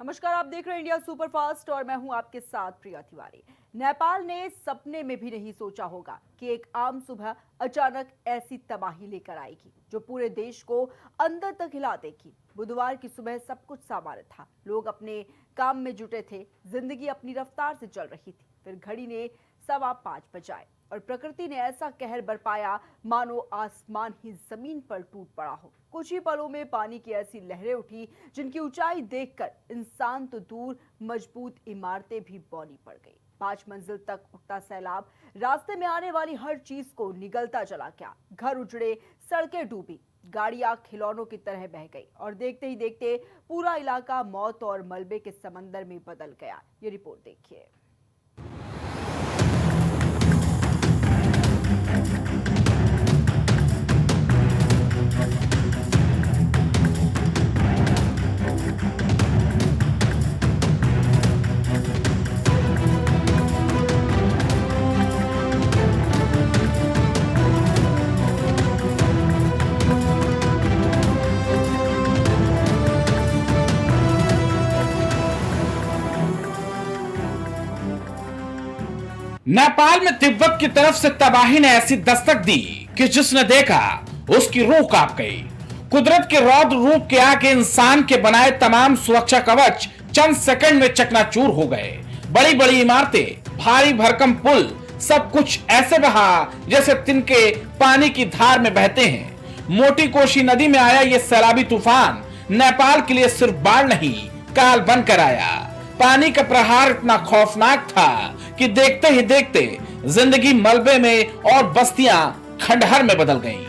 नमस्कार, आप देख रहे हैं इंडिया सुपरफास्ट और मैं हूं आपके साथ प्रिया तिवारी। नेपाल ने सपने में भी नहीं सोचा होगा कि एक आम सुबह अचानक ऐसी तबाही लेकर आएगी जो पूरे देश को अंदर तक हिला देगी। बुधवार की सुबह सब कुछ सामान्य था, लोग अपने काम में जुटे थे, जिंदगी अपनी रफ्तार से चल रही थी। फिर घड़ी ने 5:15 बजाए और प्रकृति ने ऐसा कहर बरपाया मानो आसमान ही जमीन पर टूट पड़ा हो। कुछ ही पलों में पानी की ऐसी लहरें उठी जिनकी ऊंचाई देखकर इंसान तो दूर, मजबूत इमारतें भी बौनी पड़ गई। 5 मंजिल तक उठता सैलाब रास्ते में आने वाली हर चीज को निगलता चला गया। घर उजड़े, सड़कें डूबी, गाड़ियां खिलौनों की तरह बह गई और देखते ही देखते पूरा इलाका मौत और मलबे के समंदर में बदल गया। ये रिपोर्ट देखिए। नेपाल में तिब्बत की तरफ से तबाही ने ऐसी दस्तक दी कि जिसने देखा उसकी रूह कांप गई। कुदरत के रौद्र रूप के आगे इंसान के बनाए तमाम सुरक्षा कवच चंद सेकंड में चकनाचूर हो गए। बड़ी बड़ी इमारतें, भारी भरकम पुल, सब कुछ ऐसे बहा जैसे तिनके पानी की धार में बहते हैं। मोटी कोशी नदी में आया ये सैलाबी तूफान नेपाल के लिए सिर्फ बाढ़ नहीं, काल बनकर आया। पानी का प्रहार इतना खौफनाक था कि देखते ही देखते जिंदगी मलबे में और बस्तियां खंडहर में बदल गईं।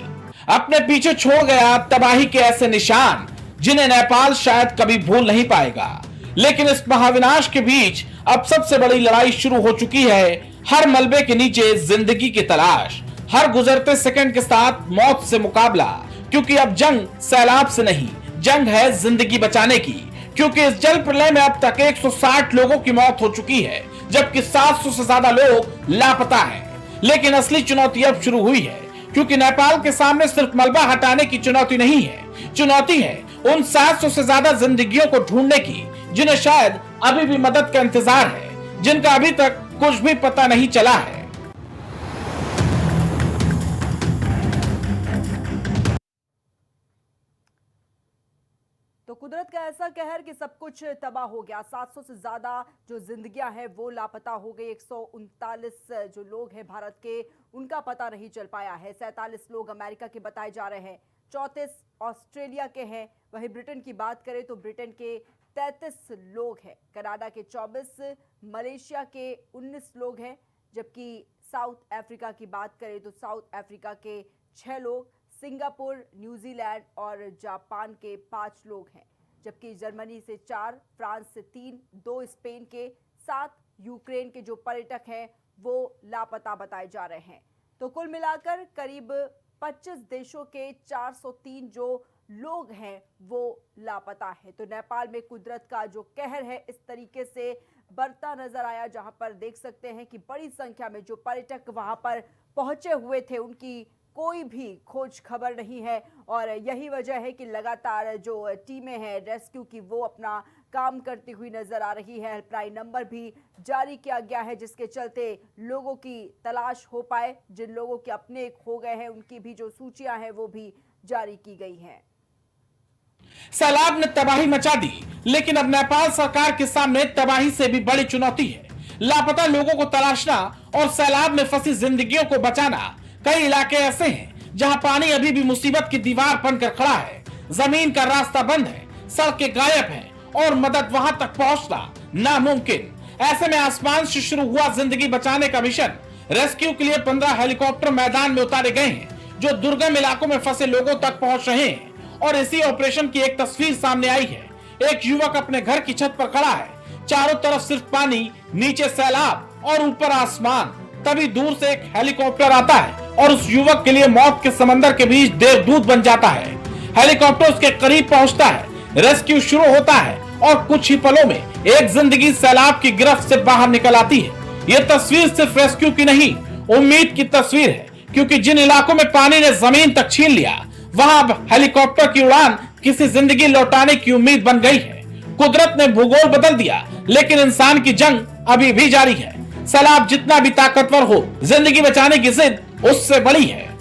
अपने पीछे छोड़ गया तबाही के ऐसे निशान जिन्हें नेपाल शायद कभी भूल नहीं पाएगा। लेकिन इस महाविनाश के बीच अब सबसे बड़ी लड़ाई शुरू हो चुकी है। हर मलबे के नीचे जिंदगी की तलाश, हर गुजरते सेकंड के साथ मौत से मुकाबला। क्योंकि अब जंग सैलाब से नहीं, जंग है जिंदगी बचाने की। क्योंकि इस जल प्रलय में अब तक 160 लोगों की मौत हो चुकी है, जबकि 700 से ज्यादा लोग लापता हैं। लेकिन असली चुनौती अब शुरू हुई है, क्योंकि नेपाल के सामने सिर्फ मलबा हटाने की चुनौती नहीं है, चुनौती है उन 700 से ज्यादा जिंदगियों को ढूंढने की जिन्हें शायद अभी भी मदद का इंतजार है, जिनका अभी तक कुछ भी पता नहीं चला है। तो कुदरत का ऐसा कहर कि सब कुछ तबाह हो गया। 700 से ज्यादा जो जिंदगियां हैं वो लापता हो गई। 139 जो लोग हैं भारत के, उनका पता नहीं चल पाया है। 47 लोग अमेरिका के बताए जा रहे हैं, 34 ऑस्ट्रेलिया के हैं। वहीं ब्रिटेन की बात करें तो ब्रिटेन के 33 लोग हैं, कनाडा के 24, मलेशिया के 19 लोग हैं। जबकि साउथ अफ्रीका की बात करें तो साउथ अफ्रीका के 6 लोग, सिंगापुर, न्यूजीलैंड और जापान के 5 लोग हैं। जबकि जर्मनी से 4, फ्रांस से 3, 2 स्पेन के, 7 यूक्रेन के जो पर्यटक हैं वो लापता बताए जा रहे हैं। तो कुल मिलाकर करीब 25 देशों के 403 जो लोग हैं वो लापता है। तो नेपाल में कुदरत का जो कहर है इस तरीके से बढ़ता नजर आया, जहां पर देख सकते हैं कि बड़ी संख्या में जो पर्यटक वहां पर पहुंचे हुए थे उनकी कोई भी खोज खबर नहीं है। और यही वजह है कि लगातार जो टीमें हैं रेस्क्यू की वो अपना काम करती हुई नजर आ रही है। हेल्पलाइन नंबर भी जारी किया गया है जिसके चलते लोगों की तलाश हो पाए। जिन लोगों के अपने खो गए हैं उनकी भी जो सूचियां हैं वो भी जारी की गई हैं। सैलाब ने तबाही मचा दी, लेकिन अब नेपाल सरकार के सामने तबाही से भी बड़ी चुनौती है। लापता लोगों को तलाशना और सैलाब में फंसी जिंदगियों को बचाना। कई इलाके ऐसे हैं जहां पानी अभी भी मुसीबत की दीवार बनकर खड़ा है, जमीन का रास्ता बंद है, सड़कें गायब हैं और मदद वहां तक पहुंचना नामुमकिन। ऐसे में आसमान से शुरू हुआ जिंदगी बचाने का मिशन। रेस्क्यू के लिए 15 हेलीकॉप्टर मैदान में उतारे गए हैं जो दुर्गम इलाकों में फंसे लोगों तक पहुंच रहे हैं। और इसी ऑपरेशन की एक तस्वीर सामने आई है। एक युवक अपने घर की छत पर खड़ा है, चारों तरफ सिर्फ पानी, नीचे सैलाब और ऊपर आसमान। तभी दूर से एक हेलीकॉप्टर आता है और उस युवक के लिए मौत के समंदर के बीच देवदूत बन जाता है। हेलीकॉप्टर उसके करीब पहुंचता है, रेस्क्यू शुरू होता है और कुछ ही पलों में एक जिंदगी सैलाब की गिरफ्त से बाहर निकल आती है। यह तस्वीर सिर्फ रेस्क्यू की नहीं, उम्मीद की तस्वीर है, क्योंकि जिन इलाकों में पानी ने जमीन तक छीन लिया वहां अब हेलीकॉप्टर की उड़ान किसी जिंदगी लौटाने की उम्मीद बन गई है। कुदरत ने भूगोल बदल दिया, लेकिन इंसान की जंग अभी भी जारी है। सैलाब जितना भी ताकतवर हो, जिंदगी बचाने की जिद उससे बड़ी है।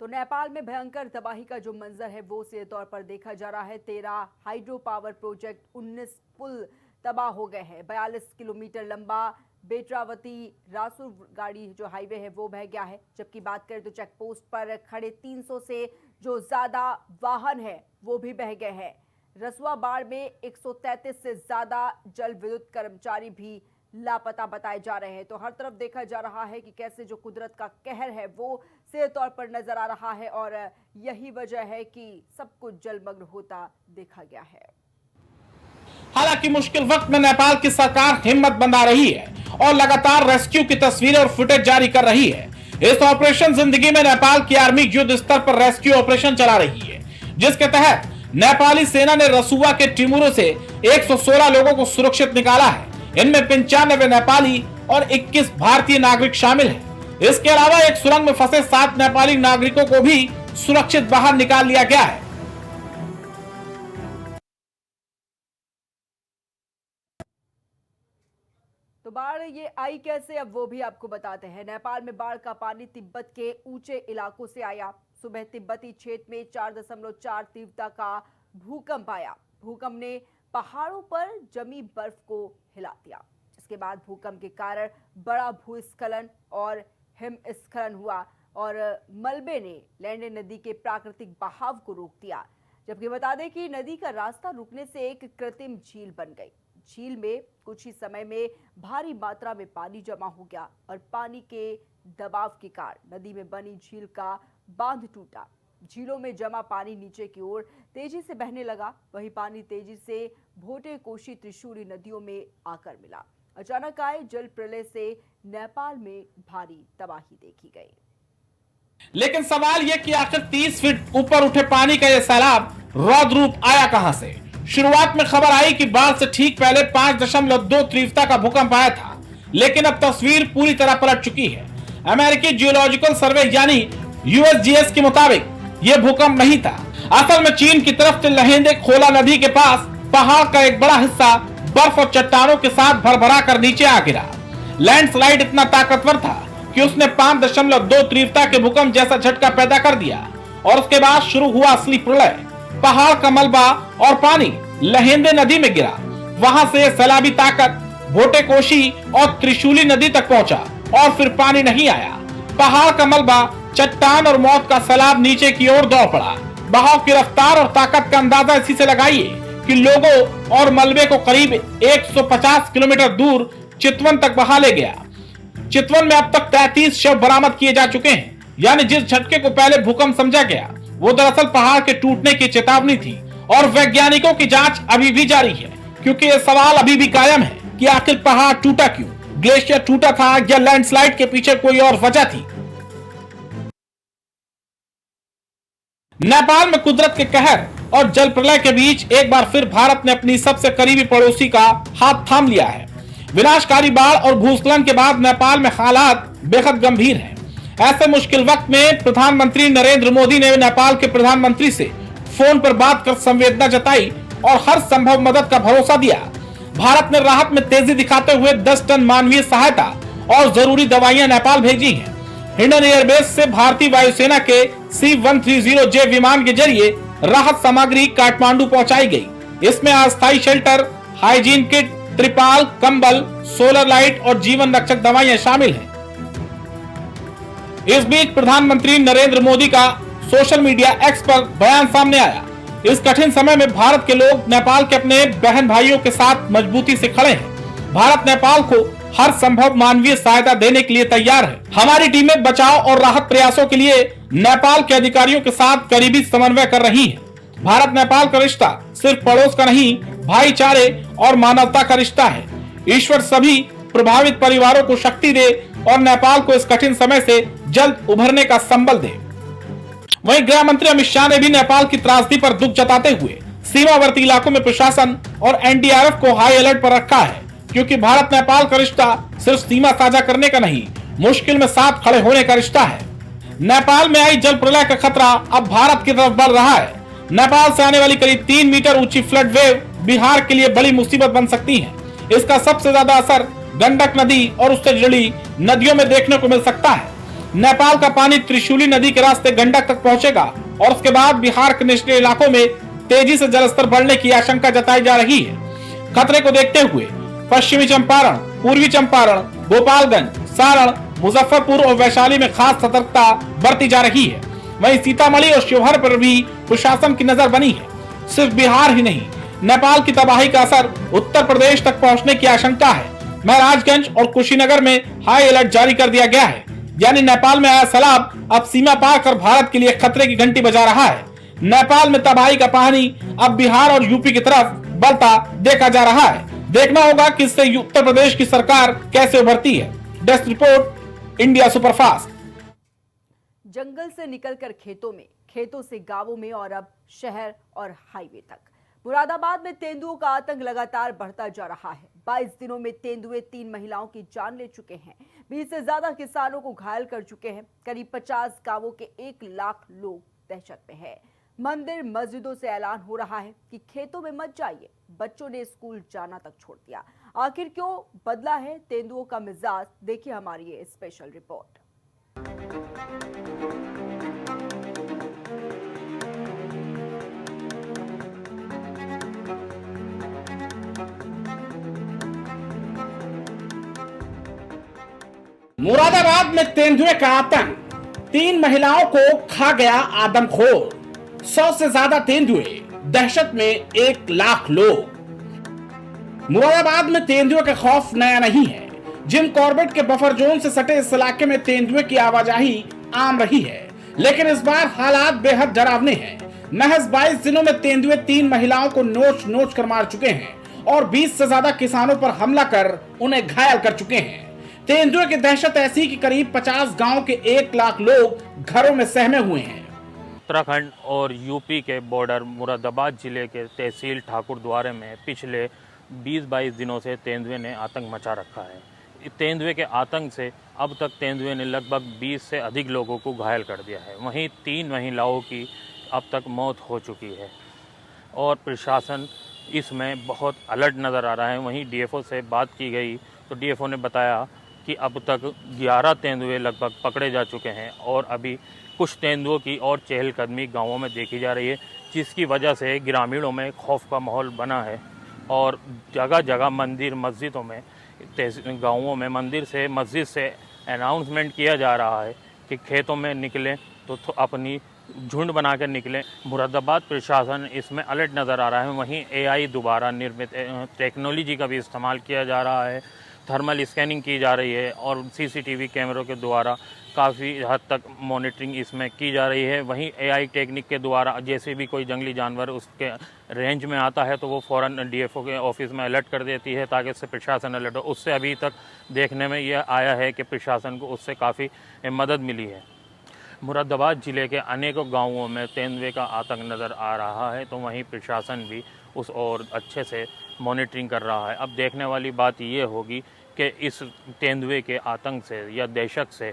तो नेपाल में भयंकर तबाही का जो मंजर है वो सीधे तौर पर देखा जा रहा है। 13 हाइड्रो पावर प्रोजेक्ट, 19 पुल तबाह हो गए हैं। 42 किलोमीटर लंबा बेटरावती रासूर गाड़ी जो हाईवे है वो बह गया है। जबकि बात करें तो चेक पोस्ट पर खड़े 300 से जो ज्यादा वाहन है वो भी बह गए हैं। रसुआ बाढ़ में 133 से ज्यादा जल विद्युत कर्मचारी भी लापता बताए जा रहे हैं। तो हर तरफ देखा जा रहा है कि कैसे जो कुदरत का कहर है वो सीधे तौर पर नजर आ रहा है और यही वजह है कि सब कुछ जलमग्न होता देखा गया है। हालांकि मुश्किल वक्त में नेपाल की सरकार हिम्मत बंधा रही है और लगातार रेस्क्यू की तस्वीरें और फुटेज जारी कर रही है। इस ऑपरेशन जिंदगी में नेपाल की आर्मी युद्ध स्तर पर रेस्क्यू ऑपरेशन चला रही है, जिसके तहत नेपाली सेना ने रसुआ के टिमुरो से 116 लोगों को सुरक्षित निकाला है। इनमें 95 नेपाली और 21 भारतीय नागरिक शामिल हैं। इसके अलावा एक सुरंग में फंसे 7 नेपाली नागरिकों को भी सुरक्षित बाहर निकाल लिया गया है। तो बाढ़ ये आई कैसे, अब वो भी आपको बताते हैं। नेपाल में बाढ़ का पानी तिब्बत के ऊंचे इलाकों से आया। सुबह तिब्बती क्षेत्र में 4.4 तीव्रता का भूकंप आया। भूकंप ने पहाड़ों पर जमी बर्फ को हिला दिया, जिसके बाद भूकंप के कारण बड़ा भूस्खलन और हिमस्खलन हुआ और मलबे ने लैंडे नदी के प्राकृतिक बहाव को रोक दिया। जबकि बता दें कि नदी का रास्ता रुकने से एक कृत्रिम झील बन गई। झील में कुछ ही समय में भारी मात्रा में पानी जमा हो गया और पानी के दबाव के कारण नदी में बनी झील का बांध टूटा। झीलों में जमा पानी नीचे की ओर तेजी से बहने लगा। वही पानी तेजी से भोटे, कोशी, त्रिशूली नदियों में आकर मिला। अचानक आए जल प्रलय से नेपाल में भारी तबाही देखी गई। लेकिन सवाल यह कि आखिर 30 फीट ऊपर उठे पानी का यह सैलाब रौद्र रूप आया कहां से? शुरुआत में खबर आई कि बाढ़ से ठीक पहले 5.2 तीव्रता का भूकंप आया था, लेकिन अब तस्वीर पूरी तरह पलट चुकी है। अमेरिकी जियोलॉजिकल सर्वे यानी यूएसजीएस के मुताबिक यह भूकंप नहीं था। असल में चीन की तरफ से लहेंदे खोला नदी के पास पहाड़ का एक बड़ा हिस्सा बर्फ और चट्टानों के साथ भरभरा कर नीचे आ गिरा। लैंडस्लाइड इतना ताकतवर था कि उसने 5.2 तीव्रता के भूकंप जैसा झटका पैदा कर दिया और उसके बाद शुरू हुआ असली प्रलय। पहाड़ का मलबा और पानी लहेंदे नदी में गिरा। वहां से सैलाबी ताकत भोटे, कोशी और त्रिशूली नदी तक पहुंचा और फिर पानी नहीं आया। पहाड़ का मलबा, चट्टान और मौत का सैलाब नीचे की ओर दौड़ पड़ा। बहाव की रफ्तार और ताकत का अंदाजा इसी से लगाइए कि लोगों और मलबे को करीब 150 किलोमीटर दूर चितवन तक बहा ले गया। चितवन में अब तक 33 शव बरामद किए जा चुके हैं। यानी जिस झटके को पहले भूकंप समझा गया वो दरअसल पहाड़ के टूटने की चेतावनी थी और वैज्ञानिकों की जांच अभी भी जारी है, क्योंकि ये सवाल अभी भी कायम है कि आखिर पहाड़ टूटा क्यों? ग्लेशियर टूटा था या लैंडस्लाइड के पीछे कोई और वजह थी? नेपाल में कुदरत के कहर और जल प्रलय के बीच एक बार फिर भारत ने अपनी सबसे करीबी पड़ोसी का हाथ थाम लिया है। विनाशकारी बाढ़ और भूस्खलन के बाद नेपाल में हालात बेहद गंभीर हैं। ऐसे मुश्किल वक्त में प्रधानमंत्री नरेंद्र मोदी ने नेपाल के प्रधानमंत्री से फोन पर बात कर संवेदना जताई और हर संभव मदद का भरोसा दिया। भारत ने राहत में तेजी दिखाते हुए 10 टन मानवीय सहायता और जरूरी दवाइयां नेपाल भेजी हैं। हिंडन एयरबेस से भारतीय वायुसेना के C-130J विमान के जरिए राहत सामग्री काठमांडू पहुंचाई गई। इसमें अस्थायी शेल्टर, हाइजीन किट, त्रिपाल, कंबल, सोलर लाइट और जीवन रक्षक दवाइयां शामिल हैं। इस बीच प्रधानमंत्री नरेंद्र मोदी का सोशल मीडिया एक्स पर बयान सामने आया। इस कठिन समय में भारत के लोग नेपाल के अपने बहन भाइयों के साथ मजबूती से खड़े हैं। भारत नेपाल को हर संभव मानवीय सहायता देने के लिए तैयार है। हमारी टीमें बचाव और राहत प्रयासों के लिए नेपाल के अधिकारियों के साथ करीबी समन्वय कर रही है। भारत नेपाल का रिश्ता सिर्फ पड़ोस का नहीं, भाईचारे और मानवता का रिश्ता है। ईश्वर सभी प्रभावित परिवारों को शक्ति दे और नेपाल को इस कठिन समय से जल्द उभरने का संबल दे। वहीं गृह मंत्री अमित शाह ने भी नेपाल की त्रासदी पर दुख जताते हुए सीमावर्ती इलाकों में प्रशासन और एनडीआरएफ को हाई अलर्ट पर रखा है, क्योंकि भारत नेपाल का रिश्ता सिर्फ सीमा साझा करने का नहीं, मुश्किल में साथ खड़े होने का रिश्ता है। नेपाल में आई जल प्रलय का खतरा अब भारत की तरफ बढ़ रहा है। नेपाल से आने वाली करीब 3 मीटर ऊंची फ्लड वेव बिहार के लिए बड़ी मुसीबत बन सकती है। इसका सबसे ज्यादा असर गंडक नदी और उससे जुड़ी नदियों में देखने को मिल सकता है। नेपाल का पानी त्रिशूली नदी के रास्ते गंडक तक पहुंचेगा और उसके बाद बिहार के निचले इलाकों में तेजी से जलस्तर बढ़ने की आशंका जताई जा रही है। खतरे को देखते हुए पश्चिमी चंपारण, पूर्वी चंपारण, गोपालगंज, सारण, मुजफ्फरपुर और वैशाली में खास सतर्कता बरती जा रही है। वहीं सीतामढ़ी और शिवहर पर भी प्रशासन की नजर बनी है। सिर्फ बिहार ही नहीं, नेपाल की तबाही का असर उत्तर प्रदेश तक पहुंचने की आशंका है। महाराजगंज और कुशीनगर में हाई अलर्ट जारी कर दिया गया है। यानी नेपाल में आया सैलाब अब सीमा पार कर भारत के लिए खतरे की घंटी बजा रहा है। नेपाल में तबाही का पानी अब बिहार और यूपी की तरफ बढ़ता देखा जा रहा है। देखना होगा कि इससे उत्तर प्रदेश की सरकार कैसे उभरती है। Desk report, India superfast. जंगल से निकलकर खेतों में, खेतों से गांवों में और अब शहर और हाईवे तक। मुरादाबाद में तेंदुओं का आतंक लगातार बढ़ता जा रहा है। 22 दिनों में तेंदुए 3 महिलाओं की जान ले चुके हैं। 20 से ज्यादा किसानों को घायल कर चुके हैं। करीब 50 गांवों के 1 लाख लोग दहशत में हैं। मंदिर मस्जिदों से ऐलान हो रहा है कि खेतों में मत जाइए। बच्चों ने स्कूल जाना तक छोड़ दिया। आखिर क्यों बदला है तेंदुओं का मिजाज? देखिए हमारी ये स्पेशल रिपोर्ट। मुरादाबाद में तेंदुए का आतंक, 3 महिलाओं को खा गया आदमखोर। 100 से ज्यादा तेंदुए, दहशत में 1 लाख लोग। मुरादाबाद में तेंदुए का खौफ नया नहीं है। जिम कॉर्बेट के बफर जोन से सटे इस इलाके में तेंदुए की आवाजाही आम रही है, लेकिन इस बार हालात बेहद डरावने हैं। महज 22 दिनों में तेंदुए 3 महिलाओं को नोच नोच कर मार चुके हैं और 20 से ज्यादा किसानों पर हमला कर उन्हें घायल कर चुके हैं। तेंदुए की दहशत ऐसी कि करीब 50 गांव के 1 लाख लोग घरों में सहमे हुए हैं। उत्तराखंड और यूपी के बॉर्डर मुरादाबाद जिले के तहसील ठाकुरद्वारे में पिछले 20-22 दिनों से तेंदुए ने आतंक मचा रखा है। तेंदुए के आतंक से अब तक तेंदुए ने लगभग 20 से अधिक लोगों को घायल कर दिया है। वहीं 3 महिलाओं की अब तक मौत हो चुकी है और प्रशासन इसमें बहुत अलर्ट नज़र आ रहा है। वहीं डीएफओ से बात की गई तो डीएफओ ने बताया कि अब तक 11 तेंदुए लगभग पकड़े जा चुके हैं और अभी कुछ तेंदुओं की और चहलकदमी गांवों में देखी जा रही है, जिसकी वजह से ग्रामीणों में खौफ का माहौल बना है और जगह जगह मंदिर मस्जिदों में, गांवों में मंदिर से मस्जिद से अनाउंसमेंट किया जा रहा है कि खेतों में निकलें तो अपनी झुंड बना कर निकलें। मुरादाबाद प्रशासन इसमें अलर्ट नज़र आ रहा है। वहीं एआई द्वारा निर्मित टेक्नोलॉजी का भी इस्तेमाल किया जा रहा है। थर्मल स्कैनिंग की जा रही है और सीसीटीवी कैमरों के द्वारा काफ़ी हद तक मॉनिटरिंग इसमें की जा रही है। वहीं एआई टेक्निक के द्वारा जैसे भी कोई जंगली जानवर उसके रेंज में आता है तो वो फ़ौरन डीएफओ के ऑफिस में अलर्ट कर देती है ताकि उससे प्रशासन अलर्ट हो। उससे अभी तक देखने में यह आया है कि प्रशासन को उससे काफ़ी मदद मिली है। मुरादाबाद जिले के अनेकों गाँवों में तेंदुए का आतंक नज़र आ रहा है तो वहीं प्रशासन भी उस और अच्छे से मॉनिटरिंग कर रहा है। अब देखने वाली बात ये होगी कि इस तेंदुए के आतंक से या दहशत से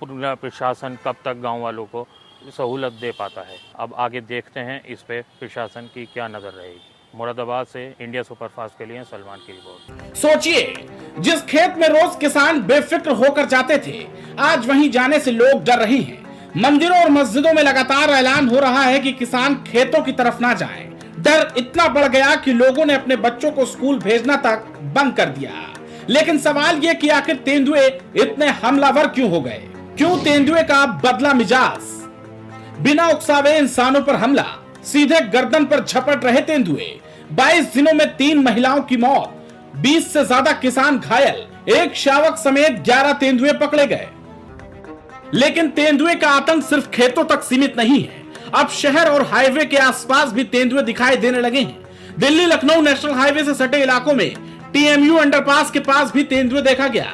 पूरा प्रशासन कब तक गांव वालों को सहूलत दे पाता है। अब आगे देखते हैं इस पे प्रशासन की क्या नज़र रहेगी। मुरादाबाद से इंडिया सुपरफास्ट के लिए सलमान की रिपोर्ट। सोचिए, जिस खेत में रोज किसान बेफिक्र होकर जाते थे, आज वहीं जाने से लोग डर रहे हैं। मंदिरों और मस्जिदों में लगातार ऐलान हो रहा है कि किसान खेतों की तरफ ना जाएं। डर इतना बढ़ गया कि लोगों ने अपने बच्चों को स्कूल भेजना तक बंद कर दिया। लेकिन सवाल यह कि आखिर तेंदुए इतने हमलावर क्यों हो गए? क्यों तेंदुए का बदला मिजाज? बिना उकसावे इंसानों पर हमला, सीधे गर्दन पर झपट रहे तेंदुए। 22 दिनों में 3 महिलाओं की मौत, 20 से ज्यादा किसान घायल, एक शावक समेत 11 तेंदुए पकड़े गए। लेकिन तेंदुए का आतंक सिर्फ खेतों तक सीमित नहीं है। अब शहर और हाईवे के आसपास भी तेंदुए दिखाई देने लगे हैं। दिल्ली लखनऊ नेशनल हाईवे से सटे इलाकों में टीएमयू अंडरपास के पास भी तेंदुए देखा गया।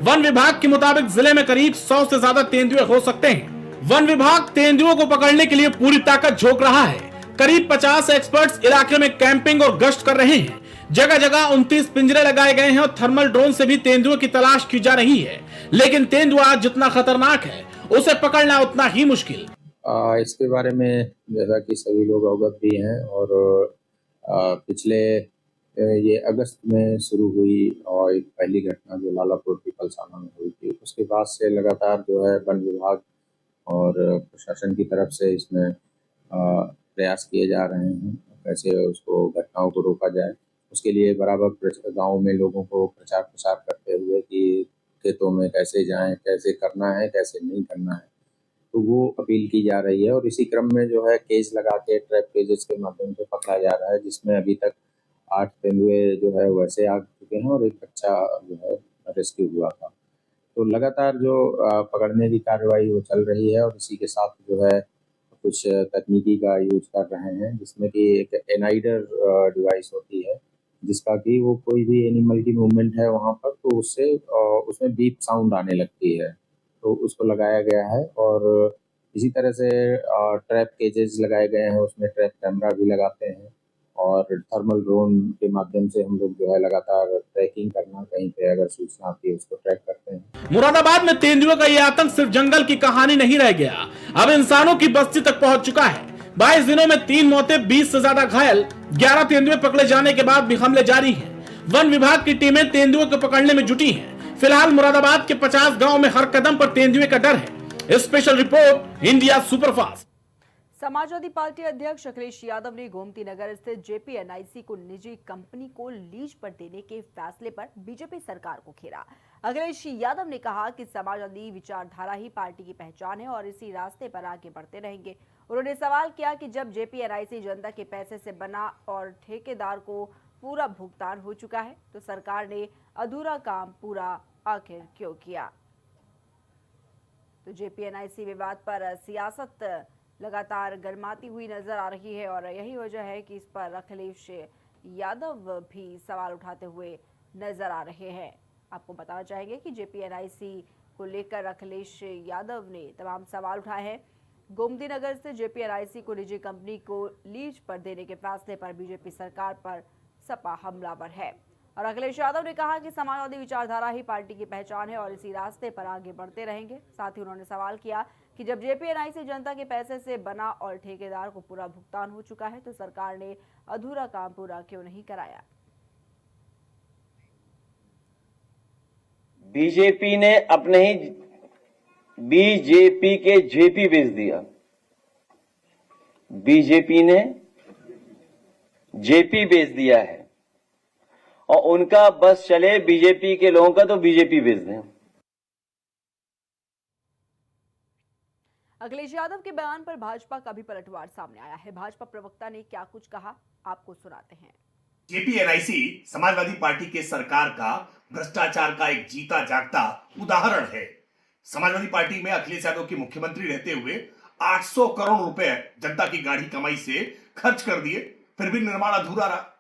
वन विभाग के मुताबिक जिले में करीब 100 से ज्यादा तेंदुए हो सकते हैं। वन विभाग तेंदुओं को पकड़ने के लिए पूरी ताकत झोंक रहा है। करीब 50 एक्सपर्ट्स इलाके में कैंपिंग और गश्त कर रहे हैं। जगह जगह 29 पिंजरे लगाए गए हैं और थर्मल ड्रोन से भी तेंदुए की तलाश की जा रही है। लेकिन तेंदुआ जितना खतरनाक है, उसे पकड़ना उतना ही मुश्किल। इसके बारे में जैसा कि सभी लोग अवगत भी हैं और पिछले ये अगस्त में शुरू हुई और एक पहली घटना जो लालापुर पीपलसाना में हुई थी, उसके बाद से लगातार जो है वन विभाग और प्रशासन की तरफ से इसमें प्रयास किए जा रहे हैं कैसे उसको घटनाओं को रोका जाए। उसके लिए बराबर गाँव में लोगों को प्रचार प्रसार करते हुए कि खेतों में कैसे जाएं, कैसे करना है, कैसे नहीं करना है, तो वो अपील की जा रही है। और इसी क्रम में जो है केज लगा के ट्रैप केजेस के माध्यम से पकड़ा जा रहा है, जिसमें अभी तक 8 तेंदुए जो है वैसे आ चुके हैं और एक बच्चा जो है रेस्क्यू हुआ था। तो लगातार जो पकड़ने की कार्रवाई वो चल रही है और इसी के साथ जो है कुछ तकनीकी का यूज कर रहे हैं, जिसमें कि एक एनाइडर डिवाइस होती है जिसका कि वो कोई भी एनिमल की मूवमेंट है वहाँ पर तो उससे उसमें बीप साउंड आने लगती है, तो उसको लगाया गया है। और इसी तरह से ट्रैप केजेस लगाए गए हैं, उसमें ट्रैप कैमरा भी लगाते हैं और थर्मल ड्रोन के माध्यम से हम लोग जो है लगातार ट्रैकिंग करना, कहीं पे अगर सूचना आती है उसको ट्रैक करते हैं। मुरादाबाद में तेंदुए का यह आतंक सिर्फ जंगल की कहानी नहीं रह गया, अब इंसानों की बस्ती तक पहुंच चुका है। 22 दिनों में 3 मौतें, 20 से ज्यादा घायल, 11 तेंदुए पकड़े जाने के बाद भी हमले जारी हैं। वन विभाग की टीमें तेंदुए को पकड़ने में जुटी हैं। फिलहाल मुरादाबाद के 50 गांव में हर कदम पर तेंदुए का डर है। Special report, India superfast. Samajwadi party अध्यक्ष अखिलेश यादव ने गोमती नगर स्थित जेपीएनआईसी को निजी कंपनी को लीज पर देने के फैसले पर बीजेपी सरकार को घेरा। अखिलेश यादव ने कहा कि समाजवादी विचारधारा ही पार्टी की पहचान है और इसी रास्ते पर आगे बढ़ते रहेंगे। उन्होंने सवाल किया कि जब जेपीएनआईसी जनता के पैसे से बना और ठेकेदार को पूरा भुगतान हो चुका है तो सरकार ने अधूरा काम पूरा आखिर क्यों किया। तो जेपीएनआईसी विवाद पर सियासत लगातार गर्माती हुई नजर आ रही है और यही वजह है कि इस पर अखिलेश यादव भी सवाल उठाते हुए नजर आ रहे हैं। आपको बताना चाहेंगे कि जेपीएनआईसी को लेकर अखिलेश यादव ने तमाम सवाल उठाए हैं। गोमती नगर से जेपीएनआईसी को निजी कंपनी को लीज पर देने के फैसले पर बीजेपी सरकार पर सपा हमलावर है और अखिलेश यादव ने कहा कि समाजवादी विचारधारा ही पार्टी की पहचान है और इसी रास्ते पर आगे बढ़ते रहेंगे। साथ ही उन्होंने सवाल किया कि जब जेपीएनआईसी जनता के पैसे से बना और ठेकेदार को पूरा भुगतान हो चुका है तो सरकार ने अधूरा काम पूरा क्यों नहीं कराया। बीजेपी ने अपने ही बीजेपी के जेपी बेच दिया। बीजेपी ने जेपी बेच दिया है और उनका बस चले बीजेपी के लोगों का तो बीजेपी बेच दें। अखिलेश यादव के बयान पर भाजपा का भी पलटवार सामने आया है। भाजपा प्रवक्ता ने क्या कुछ कहा, आपको सुनाते हैं। जेपीएनआईसी समाजवादी पार्टी के सरकार का भ्रष्टाचार का एक जीता जागता उदाहरण है। समाजवादी पार्टी में अखिलेश यादव के मुख्यमंत्री रहते हुए 800 करोड़ रुपए जनता की गाढ़ी कमाई से खर्च कर दिए, फिर भी निर्माण अधूरा रहा।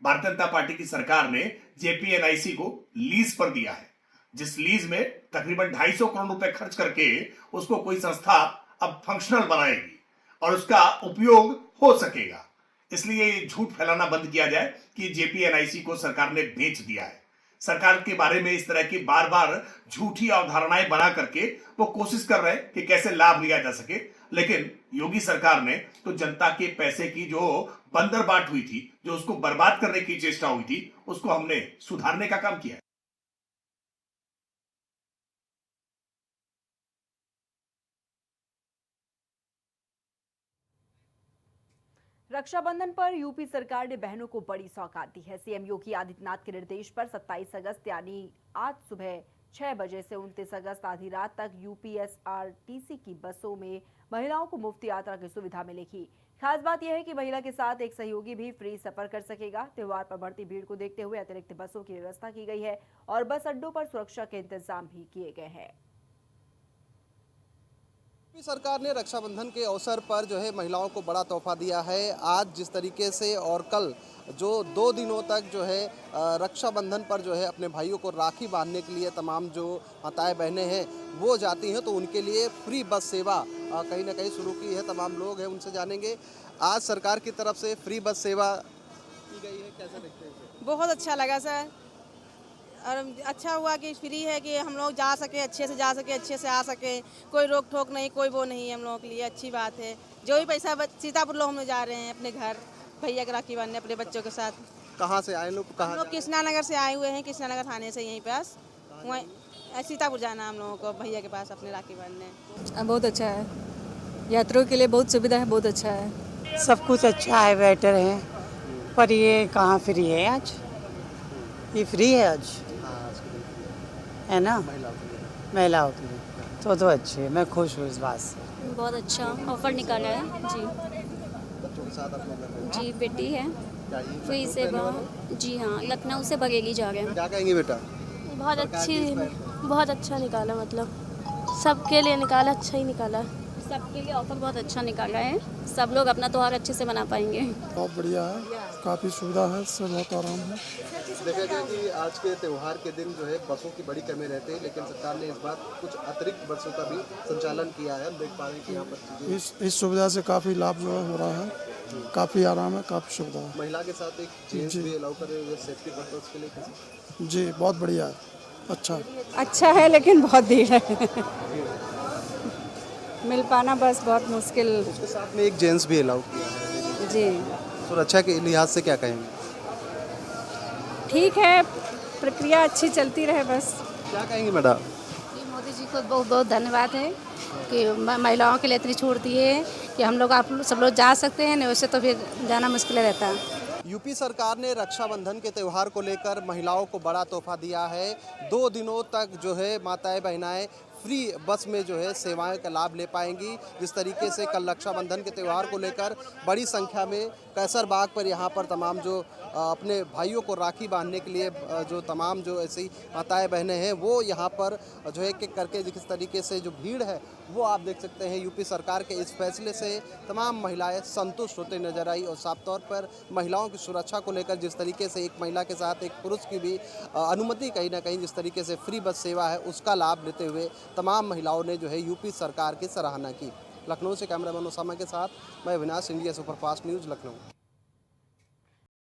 भारतीय जनता पार्टी की सरकार ने जेपीएनआईसी को लीज पर दिया है, जिस लीज में तकरीबन 250 करोड़ रुपए खर्च करके उसको कोई संस्था अब फंक्शनल बनाएगी और उसका उपयोग हो सकेगा। इसलिए झूठ फैलाना बंद किया जाए कि जेपीएनआईसी को सरकार ने बेच दिया है। सरकार के बारे में इस तरह की बार बार झूठी अवधारणाएं बना करके वो कोशिश कर रहे हैं कि कैसे लाभ लिया जा सके, लेकिन योगी सरकार ने तो जनता के पैसे की जो बंदरबाट हुई थी, जो उसको बर्बाद करने की चेष्टा हुई थी, उसको हमने सुधारने का काम किया है। रक्षाबंधन पर यूपी सरकार ने बहनों को बड़ी सौगात दी है। सीएम योगी आदित्यनाथ के निर्देश पर 27 अगस्त यानी आज सुबह 6 बजे से 29 अगस्त आधी रात तक यूपीएसआरटीसी की बसों में महिलाओं को मुफ्त यात्रा की सुविधा मिलेगी। खास बात यह है कि महिला के साथ एक सहयोगी भी फ्री सफर कर सकेगा। त्योहार पर बढ़ती भीड़ को देखते हुए अतिरिक्त बसों की व्यवस्था की गई है और बस अड्डों पर सुरक्षा के इंतजाम भी किए गए हैं। सरकार ने रक्षाबंधन के अवसर पर जो है महिलाओं को बड़ा तोहफा दिया है। आज जिस तरीके से और कल जो 2 दिनों तक जो है रक्षाबंधन पर जो है अपने भाइयों को राखी बांधने के लिए तमाम जो माताएं बहनें हैं वो जाती हैं, तो उनके लिए फ्री बस सेवा कहीं ना कहीं शुरू की है। तमाम लोग हैं, उनसे जानेंगे। आज सरकार की तरफ से फ्री बस सेवा की गई है, कैसा देखते हैं? बहुत अच्छा लगा सर। और अच्छा हुआ कि फ्री है कि हम लोग जा सके, अच्छे से जा सके, अच्छे से आ सके, कोई रोक टोक नहीं, कोई वो नहीं है हम लोगों के लिए। अच्छी बात है। जो भी पैसा सीतापुर लोग हम लोग जा रहे हैं अपने घर भैया के राखी बांधने अपने बच्चों के साथ। कहाँ से आए लोग, हम कहाँ लोग कृष्णा नगर से आए हुए हैं, कृष्णा नगर थाने से यहीं पास। वहीं सीतापुर जाना हम लोगों को भैया के पास अपने राखी बांधने। बहुत अच्छा है, यात्रियों के लिए बहुत सुविधा है, बहुत अच्छा है। सब कुछ अच्छा है, बेटर है, पर ये कहाँ फ्री है आज? ये फ्री है आज, है ना, महिलाओं के लिए तो अच्छी है। मैं खुश हूँ इस बात से। बहुत अच्छा ऑफर निकाला है जी। बच्चों के साथ अपने घर में जी बेटी है, जाइए, फ्री लखनऊ सेवा। रहने वाले? जी हाँ, लखनऊ से बरेली जा रहे हैं। क्या कहेंगे बेटा? बहुत अच्छा निकाला, मतलब सबके लिए निकाला, अच्छा ही निकाला। सबके लिए ऑफर बहुत अच्छा निकाला है, सब लोग अपना त्योहार अच्छे से मना पाएंगे। बहुत बढ़िया है, काफ़ी सुविधा है, सब बहुत आराम है। देखा गया कि आज के त्यौहार के दिन जो है बसों की बड़ी कमी रहती है, लेकिन सरकार ने इस बार कुछ अतिरिक्त बसों का भी संचालन किया है। हम देख पा रहे हैं कि यहाँ पर इस सुविधा से काफ़ी लाभ जो है हो रहा है, काफ़ी आराम है, काफ़ी सुविधा है। महिला के साथ एक जेंट्स भी अलाउ कर रहे हैं सेफ्टी पर्पज के लिए कैसे? जी बहुत बढ़िया है, अच्छा है, लेकिन बहुत भीड़ है, मिल पाना बस बहुत मुश्किल। उसके साथ में एक जेंट्स भी अलाउ किया है जी सुरक्षा के लिहाज से, क्या कहेंगे? ठीक है, प्रक्रिया अच्छी चलती रहे बस। क्या कहेंगे मैडम? मोदी जी को बहुत बहुत धन्यवाद है कि महिलाओं के लिए इतनी छूट दी है कि हम लोग आप सब लोग जा सकते हैं, नहीं वैसे तो फिर जाना मुश्किल रहता है। यूपी सरकार ने रक्षाबंधन के त्यौहार को लेकर महिलाओं को बड़ा तोहफा दिया है। 2 दिनों तक जो है माताएं बहनाएं फ्री बस में जो है सेवाएं का लाभ ले पाएंगी। जिस तरीके से कल रक्षाबंधन के त्यौहार को लेकर बड़ी संख्या में कैसरबाग पर यहाँ पर तमाम जो अपने भाइयों को राखी बांधने के लिए जो तमाम जो ऐसी माताएं बहनें हैं वो यहाँ पर जो है एक करके जिस तरीके से जो भीड़ है वो आप देख सकते हैं। यूपी सरकार के इस फैसले से तमाम महिलाएं संतुष्ट होते नजर आई और साफ तौर पर महिलाओं की सुरक्षा को लेकर जिस तरीके से एक महिला के साथ एक पुरुष की भी अनुमति कहीं ना कहीं जिस तरीके से फ्री बस सेवा है उसका लाभ लेते हुए तमाम महिलाओं ने जो है यूपी सरकार की सराहना की। लखनऊ से कैमरामैन ओसामा के साथ मैं Avinash, India superfast news, Lucknow.